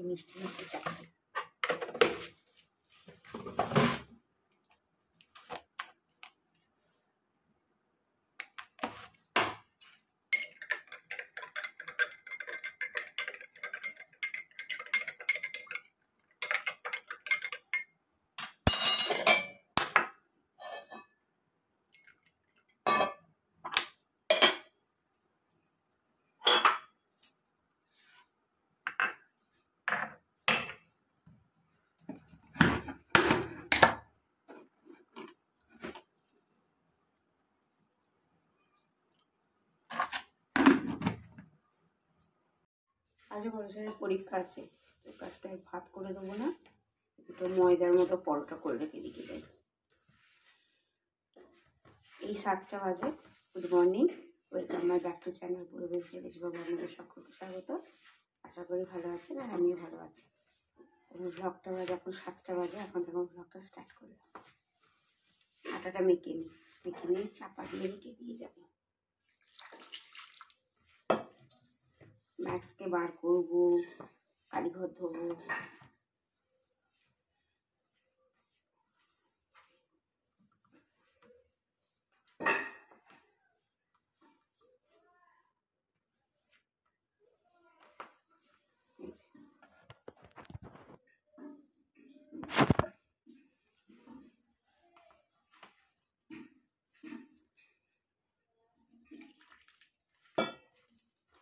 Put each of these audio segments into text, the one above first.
মিষ্টি মিষ্টি চাটনি। আজও বড়সড়ের পরীক্ষা আছে, তো কাজটায় ভাত করে দেবো না, দুটো ময়দার মতো পরোটা করে রেখে দিকে যাই। এই 7টা বাজে। Good morning, welcome my back to channel পরিবেশ জেলেশবাবু, আপনাদের সকলকে স্বাগত। আশা করি ভালো আছেন আর আমিও ভালো আছি। ব্লগটা বাজে এখন 7টা বাজে, এখন তখন ব্লগটা স্টার্ট করলাম। আটাটা মেখে নিয়ে চাপা দিয়ে রেখে দিয়ে যাবে। ম্যাক্সকে বার করবো, কালীঘর ধোবো।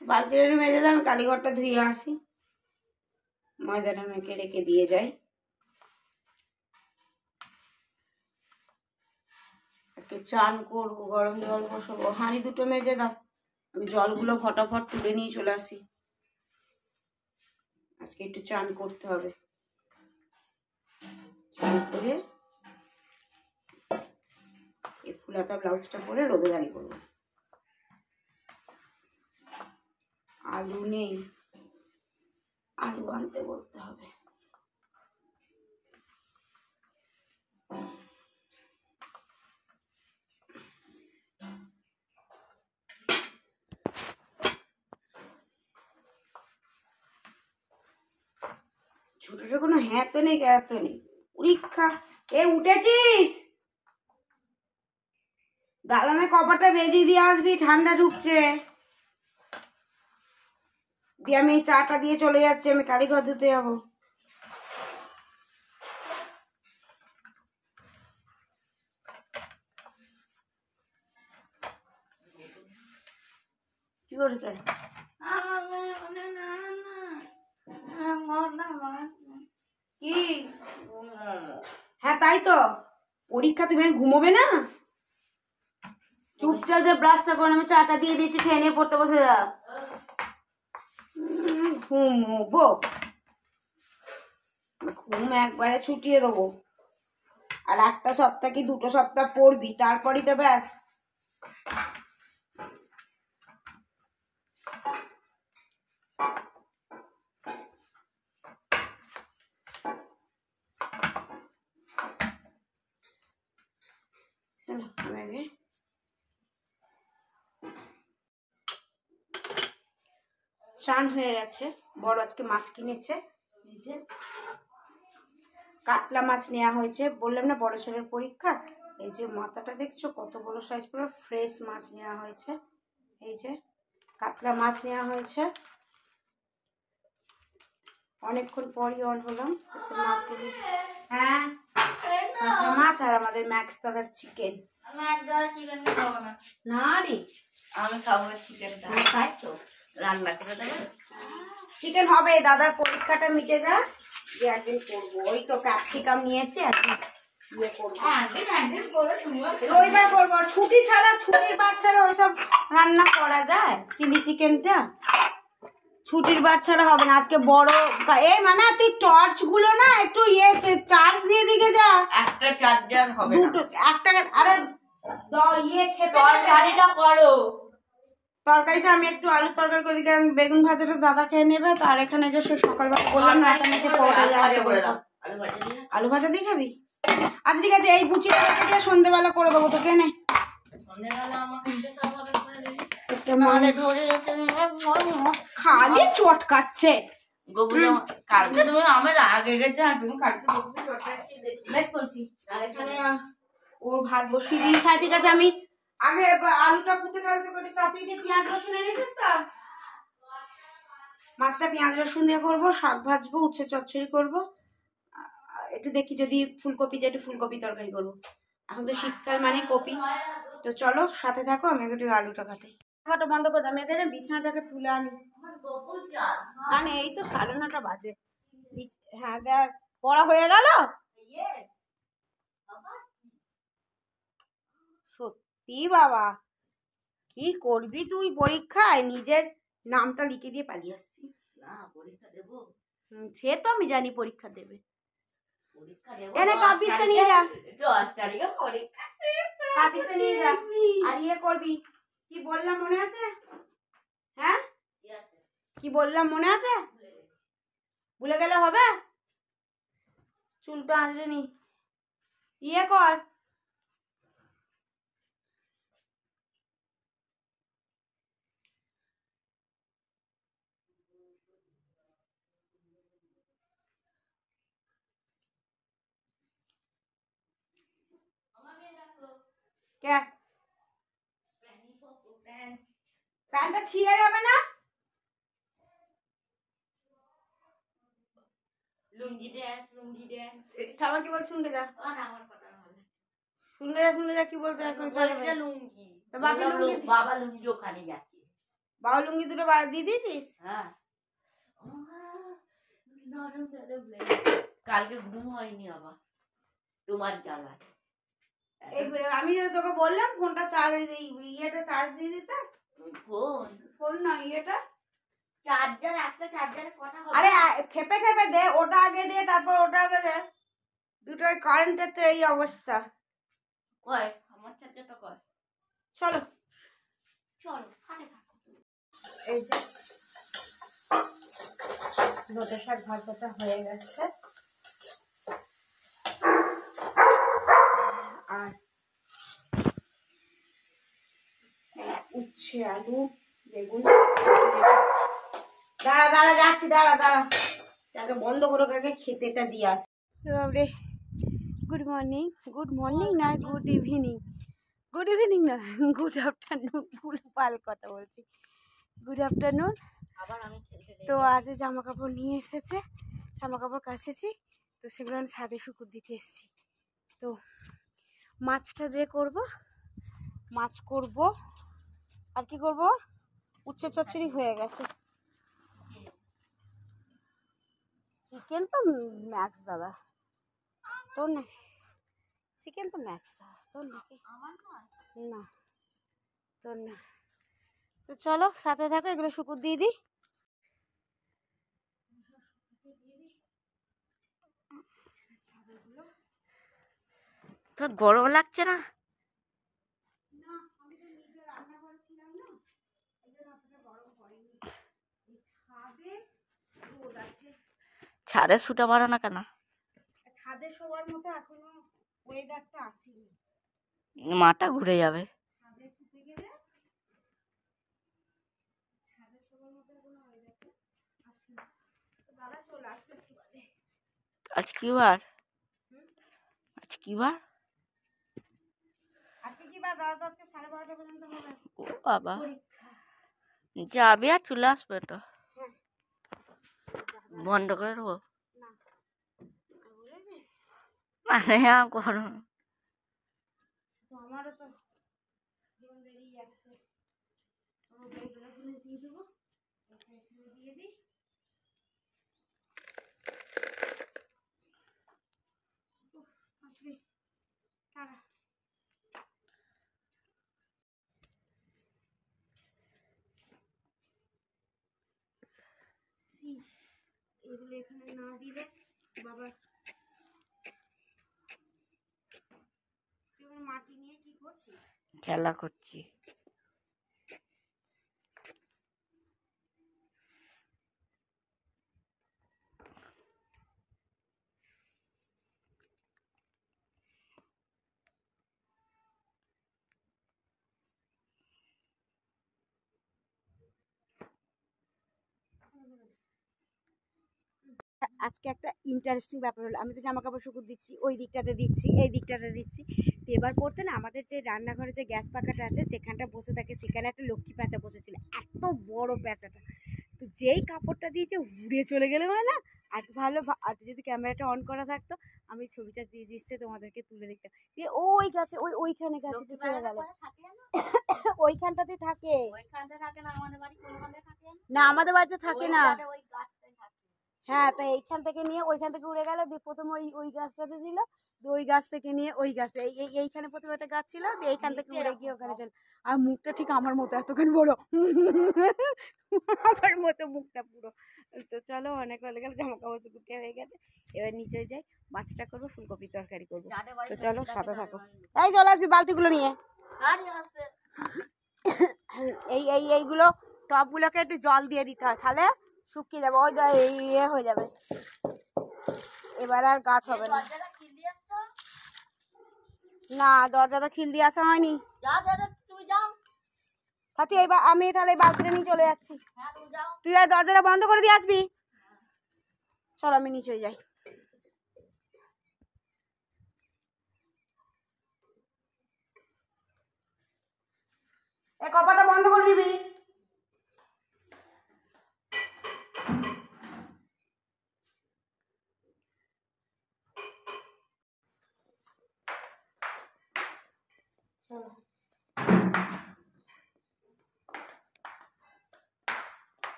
বালতিটা মেজে দাম, কালীঘরটা ধুয়ে আসি, ময়দাটা মেখে রেখে দিয়ে যাই। আজকে চান করবো, গরম জল বসাবো। হাঁড়ি দুটো মেজে দাও, আমি জলগুলো ফটাফট তুলে নিয়ে চলে আসি। আজকে একটু চান করতে হবে। চান করে এই ফুলাতা ব্লাউজটা পরে রোদে দাঁড়িয়ে করবো। আলু নেই, আলু আনতে বলতে হবে। ছোটটা কোনো হ্যাঁ তো নেই, গ্যাস তো নেই। পরীক্ষা এ উঠেছিস? দালানে কপারটা বেজিয়ে দিয়ে আসবি, ঠান্ডা ঢুকছে। দিয়ে আমি এই চাটা দিয়ে চলে যাচ্ছি, আমি কালীঘর ধুতে যাবো। কি করেছে? কি? হ্যাঁ তাই তো, পরীক্ষা তুমি ঘুমোবে না? চুপচাপ যে ব্রাশটা করে আমি চাটা দিয়ে দিয়েছি, খেয়ে নিয়ে পড়তে বসে যা। ঘুমোবো? ঘুম একবারে ছুটিয়ে দেবো। আর একটা সপ্তাহ কি 2 সপ্তাহ পড়বি, তারপরই তো ব্যাস। স্নান হয়ে গেছে, বড় আজকে মাছ কিনেছে, কাতলা মাছ নেওয়া হয়েছে। বললাম না বড় ছেলের পরীক্ষা। এই যে মাথাটা দেখছো কত বড় সাইজ, পুরো ফ্রেশ মাছ নেওয়া হয়েছে। এই যে কাতলা মাছ নেওয়া হয়েছে। অনেকক্ষণ পরই অন হলাম মাছগুলি। হ্যাঁ কাতলা মাছ আর আমাদের ম্যাক্স দাদার চিকেন। না রে আমি খাবো চিকেনটা। তাই তো রান্না করে দেবে। চিকেন হবে, দাদার পরীক্ষাটা মিটে যা, যে একদিন করবো। ওই তো ক্যাপসিকাম নিয়েছে, একদিন ইয়ে করবো, রবিবার করবো। ছুটি ছাড়া, ছুটির বার ছাড়া ওইসব রান্না করা যায়? চিলি চিকেনটা ছুটির বার ছাড়া হবে না। আজকে বড় এই মানে তুই টর্চ গুলো না একটু ইয়ে চার্জ দিয়ে দিকে যা। একটা চার্জার হবে না, একটা। আরে ইয়ে খেতে তরকারিটা করো। তরকারিটা আমি একটু আলুর তরকারি করে দিকে, বেগুন ভাজাটা দাদা খেয়ে নেবে। তো আর এখানে যে সকালবেলা বললাম না আলু ভাজা দিয়ে খাবি। আচ্ছা ঠিক আছে, এই গুচিটা রেখে দিয়ে সন্ধ্যেবেলা করে দেবো তোকে। নে খালি চটকাচ্ছে। গবু জামা কালকে তুমি আমার আগে গেছে আর তুমি কালকে গবু বেশ করছি। আর এখানে ওর ভাত বসিয়ে দিই। হ্যাঁ ঠিক আছে, আমি আগে আলুটা কুটে তাহলে তো করে চাপিয়ে দিয়ে পেঁয়াজ রসুন এনেছিস তো? মাছটা পেঁয়াজ রসুন দিয়ে করবো, শাক ভাজবো, উচ্ছে চচ্চড়ি করবো, একটু দেখি যদি ফুলকপি যে একটু ফুলকপি তরকারি করবো। এখন তো শীতকাল মানে কপি। তো চলো সাথে থাকো, আমি একটু আলুটা কাটি। খাওয়াটা বন্ধ করে আমি এখানে বিছানাটাকে তুলে আনি। মানে এই তো 9:30 বাজে। হ্যাঁ দেখ পড়া হয়ে গেল। সত্যি বাবা, কি করবি তুই পরীক্ষায়? নিজের নামটা লিখে দিয়ে পালিয়ে আসবি। না পরীক্ষা দেবো, সে তো আমি জানি পরীক্ষা দেবে। পরীক্ষা দেবো। এনে কাপিসটা নিয়ে যা, 10 তারিখে পরীক্ষা। কাপিসটা নিয়ে যা। আর ইয়ে করবি, কি বললাম মনে আছে? হ্যাঁ কি বললাম মনে আছে? ভুলে গেলে হবে? চুলটা আনলে নি, ইয়ে কর। কে প্যান্টটা ছিঁড়ে যাবে না? লুঙ্গি ড্যান্স, লুঙ্গি ড্যান্স। ঠামা কি বল, শুনতে যা, আর আমার কথা না বলে শুনতে যা কি বলতে এখন বলছে লুঙ্গি। তো বাকি লুঙ্গি, বাবা লুঙ্গি ওখানে যাচ্ছে। বাবা লুঙ্গি দুটো দিয়ে দিয়েছিস? হ্যাঁ কালকে ঘুম হয়নি আবার তোমার জ্বালায়। আমি তোকে বললাম ফোনটা চার্জ, ইয়েটা চার্জ দিয়ে দিতে। ফোন না ইয়েটা চার্জার, একটা চার্জারে কটা হবে? আরে খেপে খেপে দে, ওটা আগে দে তারপর ওটা আগে দে। দুটোই কারেন্টের তো এই অবস্থা। কয় আমার চার্জারটা কয়? চলো চলো খানে থাকো। এই যে লোটে শাক ভাজাটা হয়ে গেছে, আর উচ্ছে আলু বেগুন। দাঁড়া দাঁড়া যাচ্ছি, দাঁড়া দাঁড়া, তাকে বন্ধ করে কাকে খেতেটা দিয়ে আস। বাবরে, গুড মর্নিং, গুড মর্নিং না গুড ইভিনিং, গুড ইভিনিং না গুড আফটারনুন, ভুল পাল কথা বলছি, গুড আফটারনুন। তো আজ জামা কাপড় নিয়ে এসেছে, জামা কাপড় কাছেছি, তো সেগুলো আমি ছাদে শুকুর দিতে এসেছি। তো মাছটা যে করব, মাছ করব, আর কি করব, উচ্ছে চচ্চড়ি হয়ে গেছে। চিকেন তো ম্যাক্স দাদা, তোর না? চিকেন তো ম্যাক্স দাদা, তোর নাকি? না তোর না। তো চলো সাথে থাকো, এগুলো শুকুর দিয়ে দিই। তোর গরম লাগছে না? ছাদে শুতে পারো না কেন? ছাদে শোয়ার মতো এখনো ওয়েদারটা আসেনি, মাথা ঘুরে যাবে। ছাদে শুতে গেলে ছাদে শোয়ার মতো এখনো ওয়েদারটা আসেনি। তো দাদা চলে আসবে একটু বাদে। আজ কি বার? আজ কি বার? আজকে কি বার দাদা? তো আজকে 12:30 পর্যন্ত হবে। ও বাবা, যাবে আর চলে আসবে তো। বন্ধ করে দেবো মানে করো। তো আমারও তো জীবন বেরিয়ে যাচ্ছে, এইগুলো দিয়ে দেবো, দিয়ে দিই। তারা এগুলো এখানে না দিলে বাবা, তুই মাটি নিয়ে কি করছিস? খেলা করছি। আজকে একটা ইন্টারেস্টিং ব্যাপার হলো, আমি তো জামা কাপড় শুকুর দিচ্ছি, ওই দিকটাতে দিচ্ছি, এই দিকটাতে দিচ্ছি। তো এবার পড়তে না আমাদের যে রান্নাঘরে যে গ্যাস পাখাটা আছে সেখানটা বসে থাকে, সেখানে একটা লক্ষ্মী প্যাঁচা বসেছিল, এত বড় প্যাঁচাটা। তো যেই কাপড়টা দিয়েছে উড়ে চলে গেলে হয় না, আর ভালো আর যদি ক্যামেরাটা অন করা থাকতো আমি ছবিটা দিয়ে দিচ্ছে তোমাদেরকে তুলে দিতাম। দিয়ে ওই গাছে ওইখানে গাছে চলে গেল, ওইখানটাতে থাকে না, আমাদের বাড়িতে থাকে না। হ্যাঁ, তো এইখান থেকে নিয়ে ওইখান থেকে উড়ে গেল, দিয়ে প্রথম ওই গাছটাতে দিল, ওই গাছ থেকে নিয়ে ওই গাছটা এইখানে প্রথমে একটা গাছ ছিল, দিয়ে এইখান থেকে উড়ে গিয়ে ওখানে চলে। আর মুখটা ঠিক আমার মতো এতখানি বড়, আমার মতো মুখটা পুরো। তো চলো, অনেক হয়ে গেল, জামা কাপড় শুকিয়ে হয়ে গেছে, এবার নিচে যাই, মাছটা করবো, ফুলকপির তরকারি করবো। তো চলো, সাথে থাকো। এই চলে আসবি বালতিগুলো নিয়ে। এইগুলো টবগুলোকে একটু জল দিয়ে দিতে হয়, তাহলে শুকিয়ে যাবে, ওই ইয়ে হয়ে যাবে, এবার আর গাছ হবে না। না, দরজাটা খিল দিয়ে আসা হয়নি। এইবার আমি তাহলে বালতিটা নিয়ে চলে যাচ্ছি, তুই আর দরজাটা বন্ধ করে দিয়ে আসবি। চল আমি নিচে যাই। কপাটা বন্ধ করে দিবি।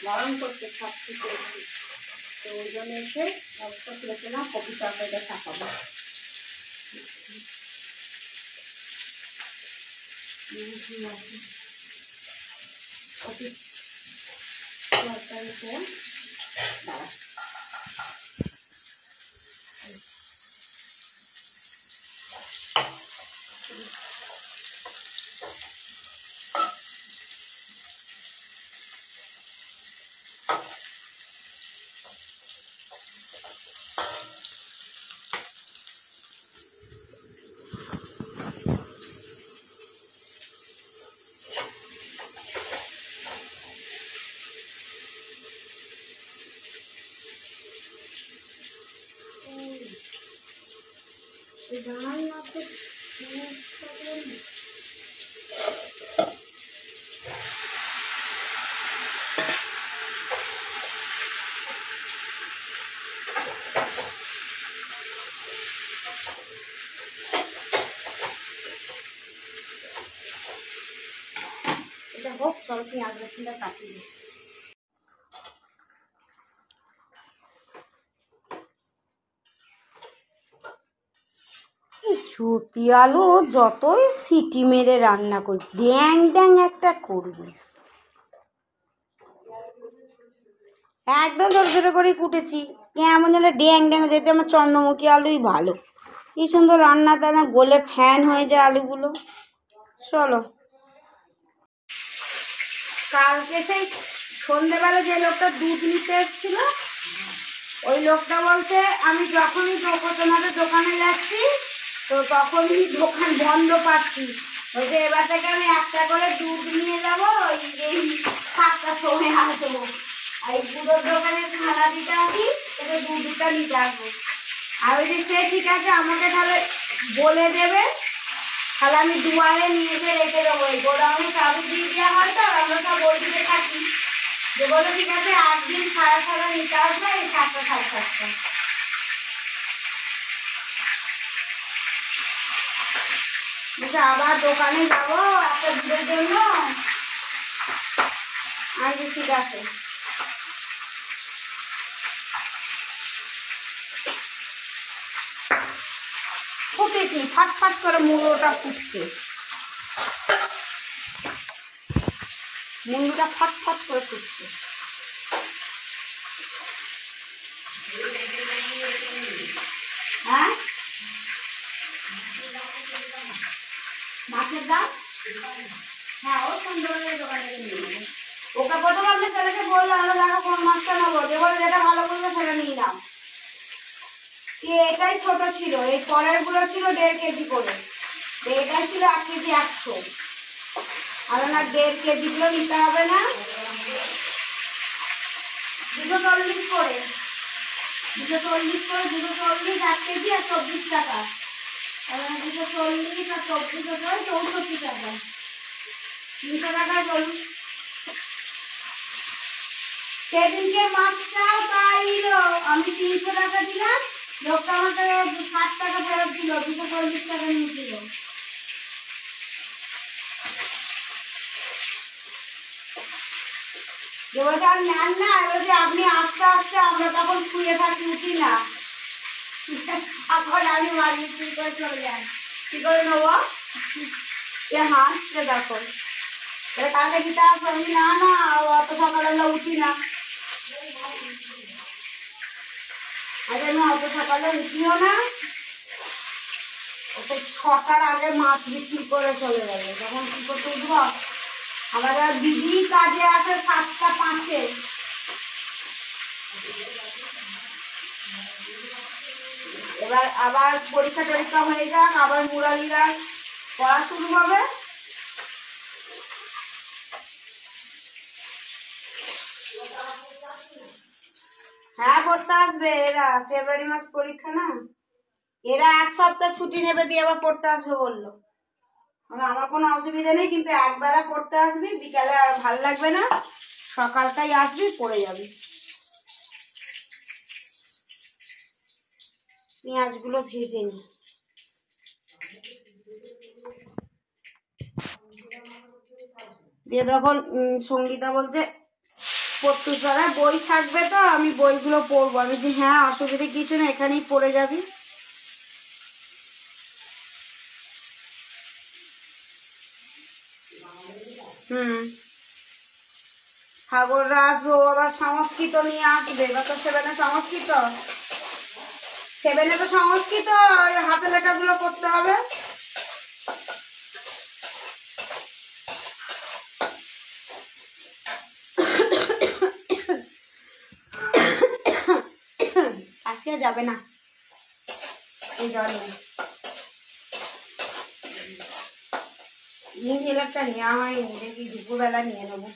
গরম করতে সব কিছু, তো ওই জন্য এসে অবস্থা তুলেছিলাম, কপি তরকারিটা ছাপাবো। কপি তরকারিতে দাঁড়া, এটা হোক, চলো পেঁয়াজ রসুনটা কাটিয়ে দিই। ছুটি আলু যতই সিটি মেরে রান্না করি, ড্যাং ড্যাং একটা করবে। একদম ছোটো ছোটো করে কুটেছি, কেমন যেন ড্যাং ড্যাং যেতে, আমার চন্দ্রমুখী আলুই ভালো, কি সুন্দর রান্না, তা না গলে ফ্যান হয়ে যায় আলুগুলো। চলো, কালকে সেই সন্ধেবেলা যে লোকটা দুধ নিতে এসেছিল, ওই লোকটা বলছে আমি যখনই তোমাদের দোকানে যাচ্ছি তো তখনই দোকান বন্ধ পাচ্ছি, বলছে এবার থেকে আমি একটা করে দুধ নিয়ে যাবো, এই 7টার সময় আসবো, আর এই দুধের দোকানে খানা দিতে আসি, তাহলে দুধটা নিতে আসবো। আর ওই যে সে ঠিক আছে, আমাকে তাহলে বলে দেবে, তাহলে আমি দুয়ারে নিয়ে গিয়ে রেখে দেবো, এই গোডাউনে চাবি দিয়ে দেওয়া হয়, তো আমরা সব ওই দিকে থাকি, যে বলে ঠিক আছে 8 দিন সারা সারা নিতে আসবে, এই 7টা 7:30। আবার দোকানে যাবো একটা দুধের জন্য, আর ঠিক আছে। ফুটেছি, ফাটফাট করে মুড়োটা ফুটছে, মুড়োটা ফাটফাট করে ফুটছে। হ্যাঁ, মাছের দাম, হ্যাঁ, ও সন্ধ্যাবেলায় দোকান থেকে নিয়ে নেবো, ওকে প্রথমে আমি ছেলেকে বললাম, দেখো কোন মাছটা নেবো, যে বলে যেটা ভালো বলবে সেটা নিয়ে নাও। এটাই ছোট ছিল, এই পরের গুলো ছিল 1.5 কেজি করে, এটাই ছিল 1 কেজি 100। আর না 1.5 কেজি গুলো নিতে হবে না, 240 করে, 240 করে, 240 1 কেজি আর 24 টাকা। আর 240 আর 24 টাকা 64 টাকা, 300 টাকায় বলুন। সেদিনকে মাছটাও তাই নিল, আমি 300 টাকা দিলাম, লোকটা আমাকে 60 টাকা ফেরত দিল, 240 টাকা নিয়েছিল। বলছে আর নেন না, বলছে আপনি আস্তে আস্তে, আমরা তখন শুয়ে থাকি, উঠি না, এখন আমি মাছ বিক্রি করে চলে যাই, কি করে নেবো? এ হাসছে তখন, কালকে দিতে আসবো, আমি না না অত সকালবেলা উঠি না। আরে আমি অত সকালে উঠিও না, ওকে 6টার আগে মাছ বিক্রি করে চলে যাবে, তখন কি করতে উঠবো? আমাদের দিদি কাজে আসে 7টা 5-এ। এবার আবার পরীক্ষা টরীক্ষা হয়ে যাক, আবার মুরালিরা পড়া শুরু হবে। হ্যাঁ পড়তে আসবে এরা, ফেব্রুয়ারি মাস পরীক্ষা না, এরা 1 সপ্তাহ ছুটি নেবে, দিয়ে আবার পড়তে আসবে বললো। আমার কোনো অসুবিধা নেই, কিন্তু একবেলা পড়তে আসবি, বিকালে আর ভাল লাগবে না, সকালটাই আসবি, পড়ে যাবি। পেঁয়াজগুলো ভেজে নি। দিয়ে তখন সঙ্গীতা বলছে প্রত্যুষারায় বই থাকবে তো, আমি বইগুলো পড়বো। আমি বলছি হ্যাঁ অসুবিধা কিছু না, এখানেই পড়ে যাবি। সাগররা আসবে, ও আবার সংস্কৃত নিয়ে আসবে, এবার তো 7-এ সংস্কৃত, 7-এ তো সংস্কৃত, হাতে লেখাগুলো করতে হবে। আজকে যাবে না, এই জ্বর নেই, ইনহেলারটা নেওয়া হয়নি, দেখি দুপুরবেলা নিয়ে নেবো।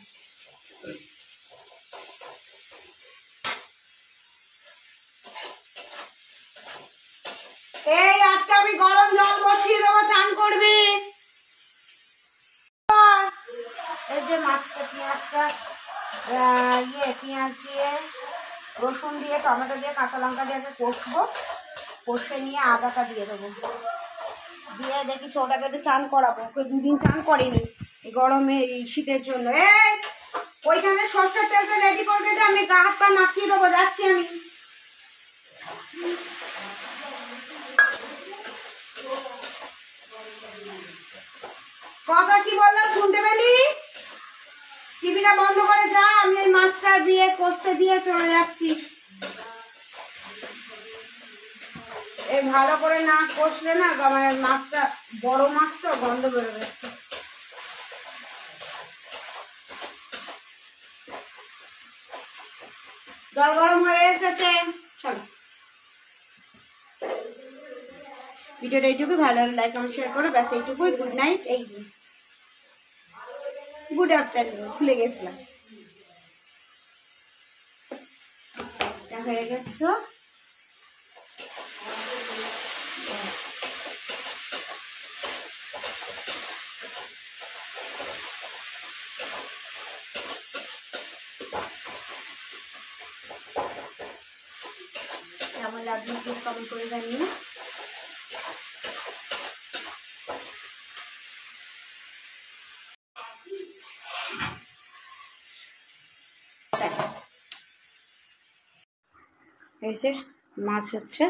এই আজকে আমি গরম জল বসিয়ে দেবো, চান করবি। এই যে মাছটা, পেঁয়াজটা পেঁয়াজ দিয়ে, রসুন দিয়ে, টমেটো দিয়ে, কাঁচা লঙ্কা দিয়ে কষবো, কষে নিয়ে আদাটা দিয়ে দেবো, দিয়ে দেখি ছোটাকে একটু চান করাবো, ওকে 2 দিন চান করিনি এই গরমে, এই শীতের জন্য। এই ওইখানে সর্ষের তেলটা রেডি করবে, যে আমি গা হাত পা মাখিয়ে দেবো, যাচ্ছি আমি। কথা কি বললাম শুনতে পেলি? টিভিটা বন্ধ করে যা, আমি এই মাছটা দিয়ে কষতে দিয়ে চলে যাচ্ছি। এই ভালো করে না কষলে না, মানে মাছটা বড় মাছ তো গন্ধ বেরোবে। জল গরম হয়ে এসেছে, চলো ভিডিওটা এইটুকু, ভালো হলে লাইক কমেন্ট শেয়ার করো, ব্যাস এইটুকুই। গুড নাইট, এই গুড আফটারনুন, ভুলে গেছিলাম, হয়ে গেছো। কেমন লাগলো প্লিজ কমেন্ট করে জানিও। এই যে মাছ হচ্ছে।